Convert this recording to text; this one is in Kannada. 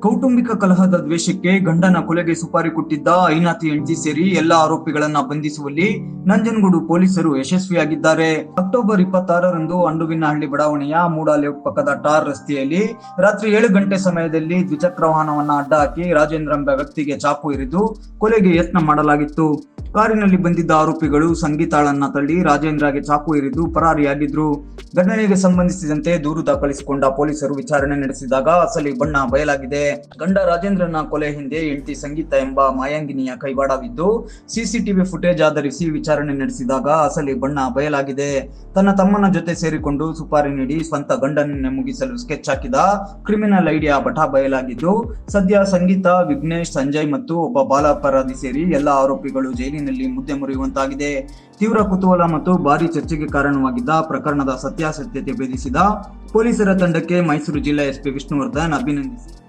ಕೌಟುಂಬಿಕ ಕಲಹದ ದ್ವೇಷಕ್ಕೆ ಗಂಡನ ಕೊಲೆಗೆ ಸುಪಾರಿ ಕೊಟ್ಟಿದ್ದ ಐನಾತಿ ಹೆಂಡತಿ ಸೇರಿ ಎಲ್ಲ ಆರೋಪಿಗಳನ್ನ ಬಂಧಿಸುವಲ್ಲಿ ನಂಜನಗೂಡು ಪೊಲೀಸರು ಯಶಸ್ವಿಯಾಗಿದ್ದಾರೆ. ಅಕ್ಟೋಬರ್ 26ರಂದು ಅಂಡುವಿನಹಳ್ಳಿ ಬಡಾವಣೆಯ ಮೂಡ ಲೇಔಟ್ ಪಕ್ಕದ ಟಾರ್ ರಸ್ತೆಯಲ್ಲಿ ರಾತ್ರಿ 7 ಗಂಟೆ ಸಮಯದಲ್ಲಿ ದ್ವಿಚಕ್ರ ವಾಹನವನ್ನ ಅಡ್ಡ ಹಾಕಿ ರಾಜೇಂದ್ರ ಎಂಬ ವ್ಯಕ್ತಿಗೆ ಚಾಕು ಇರಿದು ಕೊಲೆಗೆ ಯತ್ನ ಮಾಡಲಾಗಿತ್ತು. ಕಾರಿನಲ್ಲಿ ಬಂದಿದ್ದ ಆರೋಪಿಗಳು ಸಂಗೀತಾಳನ್ನ ತಳ್ಳಿ ರಾಜೇಂದ್ರಗೆ ಚಾಕು ಇರಿದು ಪರಾರಿಯಾಗಿದ್ರು. ಘಟನೆಗೆ ಸಂಬಂಧಿಸಿದಂತೆ ದೂರು ದಾಖಲಿಸಿಕೊಂಡ ಪೊಲೀಸರು ವಿಚಾರಣೆ ನಡೆಸಿದಾಗ ಅಸಲಿ ಬಣ್ಣ ಬಯಲಾಗಿದೆ. ಗಂಡ ರಾಜೇಂದ್ರನ ಕೊಲೆ ಹಿಂದೆ ಹೆಂಡತಿ ಸಂಗೀತ ಎಂಬ ಮಾಯಾಂಗಿನಿಯ ಕೈವಾಡವಿದ್ದು, ಸಿಸಿಟಿವಿ ಫುಟೇಜ್ ಆಧರಿಸಿ ವಿಚಾರಣೆ ನಡೆಸಿದಾಗ ಅಸಲಿ ಬಣ್ಣ ಬಯಲಾಗಿದೆ. ತನ್ನ ತಮ್ಮನ ಜೊತೆ ಸೇರಿಕೊಂಡು ಸುಪಾರಿ ನೀಡಿ ಸ್ವಂತ ಗಂಡನನ್ನೇ ಮುಗಿಸಲು ಸ್ಕೆಚ್ ಹಾಕಿದ ಕ್ರಿಮಿನಲ್ ಐಡಿಯಾ ಬಟ ಬಯಲಾಗಿದ್ದು, ಸದ್ಯ ಸಂಗೀತ, ವಿಘ್ನೇಶ್, ಸಂಜಯ್ ಮತ್ತು ಒಬ್ಬ ಬಾಲ ಅಪರಾಧಿ ಸೇರಿ ಎಲ್ಲ ಆರೋಪಿಗಳು ಜೈಲಿನಲ್ಲಿ ಮುದ್ದೆ ಮುರಿಯುವಂತಾಗಿದೆ. ತೀವ್ರ ಕುತೂಹಲ ಮತ್ತು ಭಾರೀ ಚರ್ಚೆಗೆ ಕಾರಣವಾಗಿದ್ದ ಪ್ರಕರಣದ ಸತ್ಯಾಸತ್ಯತೆ ಭೇದಿಸಿದ ಪೊಲೀಸರ ತಂಡಕ್ಕೆ ಮೈಸೂರು ಜಿಲ್ಲಾ ಎಸ್ಪಿ ವಿಷ್ಣುವರ್ಧನ್ ಅಭಿನಂದಿಸಿದರು.